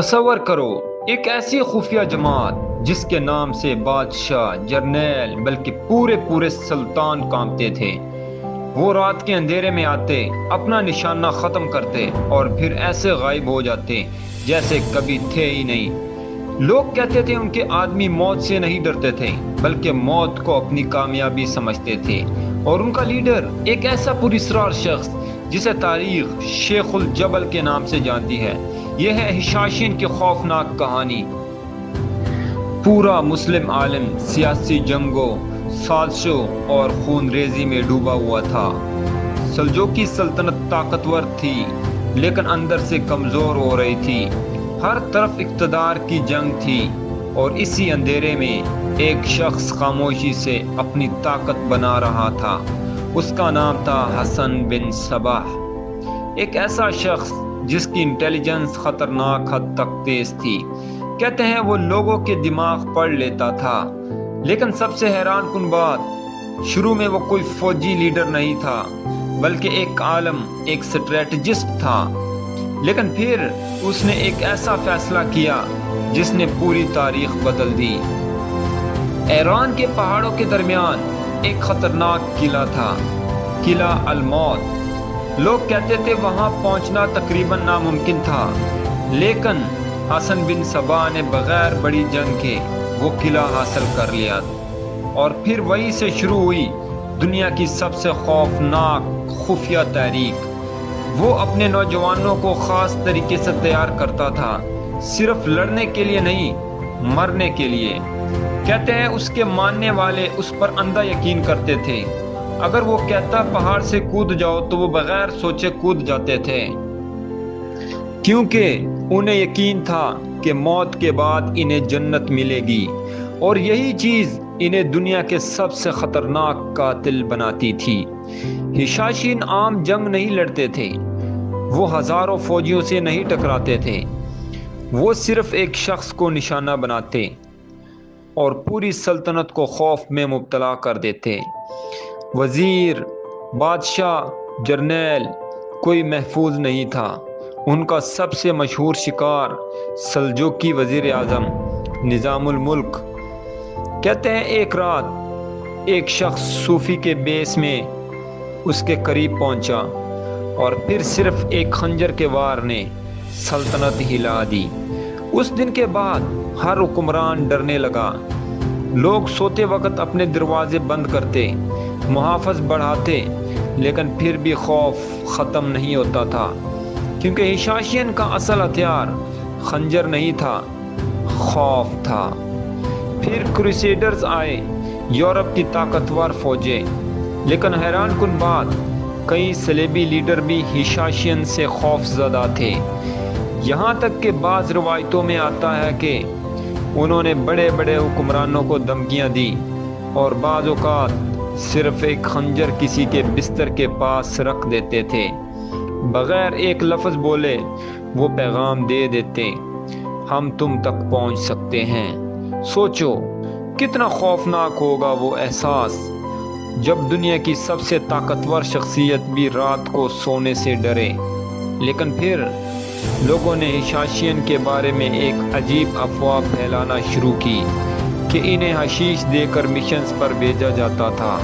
تصور کرو ایک ایسی خفیہ جماعت جس کے نام سے بادشاہ، جرنیل بلکہ پورے سلطان کانپتے تھے۔ وہ رات کے اندھیرے میں آتے، اپنا نشانہ ختم کرتے اور پھر ایسے غائب ہو جاتے جیسے کبھی تھے ہی نہیں۔ لوگ کہتے تھے ان کے آدمی موت سے نہیں ڈرتے تھے بلکہ موت کو اپنی کامیابی سمجھتے تھے، اور ان کا لیڈر ایک ایسا پراسرار شخص جسے تاریخ شیخ الجبل کے نام سے جانتی ہے۔ یہ ہے ہشاشین کی خوفناک کہانی۔ پورا مسلم عالم سیاسی جنگوں، سازشوں اور خون ریزی میں ڈوبا ہوا تھا۔ سلجوقی سلطنت طاقتور تھی لیکن اندر سے کمزور ہو رہی تھی۔ ہر طرف اقتدار کی جنگ تھی، اور اسی اندھیرے میں ایک شخص خاموشی سے اپنی طاقت بنا رہا تھا۔ اس کا نام تھا حسن بن صباح، ایک ایسا شخص جس کی انٹیلیجنس خطرناک حد تک تیز تھی۔ کہتے ہیں وہ لوگوں کے دماغ پڑھ لیتا تھا، لیکن سب سے حیران کن بات، شروع میں وہ کوئی فوجی لیڈر نہیں تھا بلکہ ایک عالم، ایک اسٹریٹجسٹ تھا۔ لیکن پھر اس نے ایک ایسا فیصلہ کیا جس نے پوری تاریخ بدل دی۔ ایران کے پہاڑوں کے درمیان ایک خطرناک قلعہ تھا، قلعہ الموت۔ لوگ کہتے تھے وہاں پہنچنا تقریباً ناممکن تھا، لیکن حسن بن صباح نے بغیر بڑی جنگ کے وہ قلعہ حاصل کر لیا، اور پھر وہیں سے شروع ہوئی دنیا کی سب سے خوفناک خفیہ تحریک۔ وہ اپنے نوجوانوں کو خاص طریقے سے تیار کرتا تھا، صرف لڑنے کے لیے نہیں، مرنے کے لیے۔ کہتے ہیں اس کے ماننے والے اس پر اندھا یقین کرتے تھے۔ اگر وہ کہتا پہاڑ سے کود جاؤ تو وہ بغیر سوچے کود جاتے تھے، کیونکہ انہیں یقین تھا کہ موت کے بعد انہیں جنت ملے گی، اور یہی چیز انہیں دنیا کے سب سے خطرناک قاتل بناتی تھی۔ ہشاشین عام جنگ نہیں لڑتے تھے، وہ ہزاروں فوجیوں سے نہیں ٹکراتے تھے، وہ صرف ایک شخص کو نشانہ بناتے اور پوری سلطنت کو خوف میں مبتلا کر دیتے۔ وزیر، بادشاہ، جرنیل، کوئی محفوظ نہیں تھا۔ ان کا سب سے مشہور شکار سلجوقی وزیر اعظم نظام الملک۔ کہتے ہیں ایک رات ایک شخص صوفی کے بیس میں اس کے قریب پہنچا، اور پھر صرف ایک خنجر کے وار نے سلطنت ہلا دی۔ اس دن کے بعد ہر حکمران ڈرنے لگا۔ لوگ سوتے وقت اپنے دروازے بند کرتے، محافظ بڑھاتے، لیکن پھر بھی خوف ختم نہیں ہوتا تھا، کیونکہ ہشاشین کا اصل ہتھیار خنجر نہیں تھا، خوف تھا۔ پھر کروسیڈرز آئے، یورپ کی طاقتور فوجیں، لیکن حیران کن بات، کئی صلیبی لیڈر بھی ہشاشین سے خوف زدہ تھے۔ یہاں تک کہ بعض روایتوں میں آتا ہے کہ انہوں نے بڑے حکمرانوں کو دھمکیاں دی، اور بعض اوقات صرف ایک خنجر کسی کے بستر کے پاس رکھ دیتے تھے، بغیر ایک لفظ بولے وہ پیغام دے دیتے، ہم تم تک پہنچ سکتے ہیں۔ سوچو کتنا خوفناک ہوگا وہ احساس جب دنیا کی سب سے طاقتور شخصیت بھی رات کو سونے سے ڈرے۔ لیکن پھر لوگوں نے ہشاشین کے بارے میں ایک عجیب افواہ پھیلانا شروع کی کہ انہیں حشیش دے کر مشنز پر بھیجا جاتا تھا،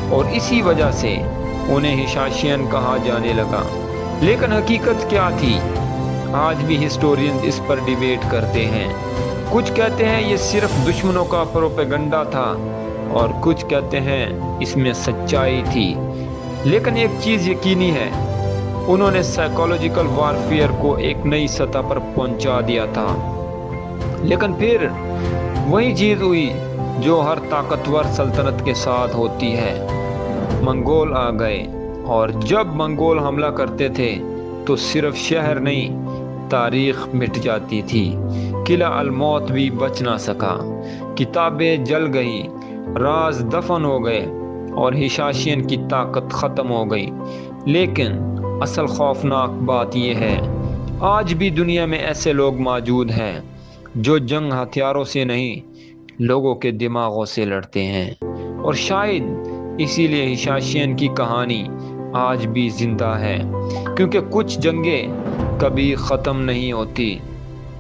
اور اسی وجہ سے انہیں ہشاشین کہا جانے لگا۔ لیکن حقیقت کیا تھی؟ آج بھی ہسٹورین اس پر ڈیبیٹ کرتے ہیں۔ کچھ کہتے ہیں یہ صرف دشمنوں کا پروپیگنڈا تھا، اور کچھ کہتے ہیں اس میں سچائی تھی۔ لیکن ایک چیز یقینی ہے، انہوں نے سائیکولوجیکل وارفیئر کو ایک نئی سطح پر پہنچا دیا تھا۔ لیکن پھر وہی چیز ہوئی جو ہر طاقتور سلطنت کے ساتھ ہوتی ہے، منگول آ گئے، اور جب منگول حملہ کرتے تھے تو صرف شہر نہیں، تاریخ مٹ جاتی تھی۔ قلعہ الموت بھی بچ نہ سکا، کتابیں جل گئیں، راز دفن ہو گئے، اور ہشاشین کی طاقت ختم ہو گئی۔ لیکن اصل خوفناک بات یہ ہے، آج بھی دنیا میں ایسے لوگ موجود ہیں جو جنگ ہتھیاروں سے نہیں، لوگوں کے دماغوں سے لڑتے ہیں، اور شاید اسی لیے ہشاشین کی کہانی آج بھی زندہ ہے، کیونکہ کچھ جنگیں کبھی ختم نہیں ہوتی۔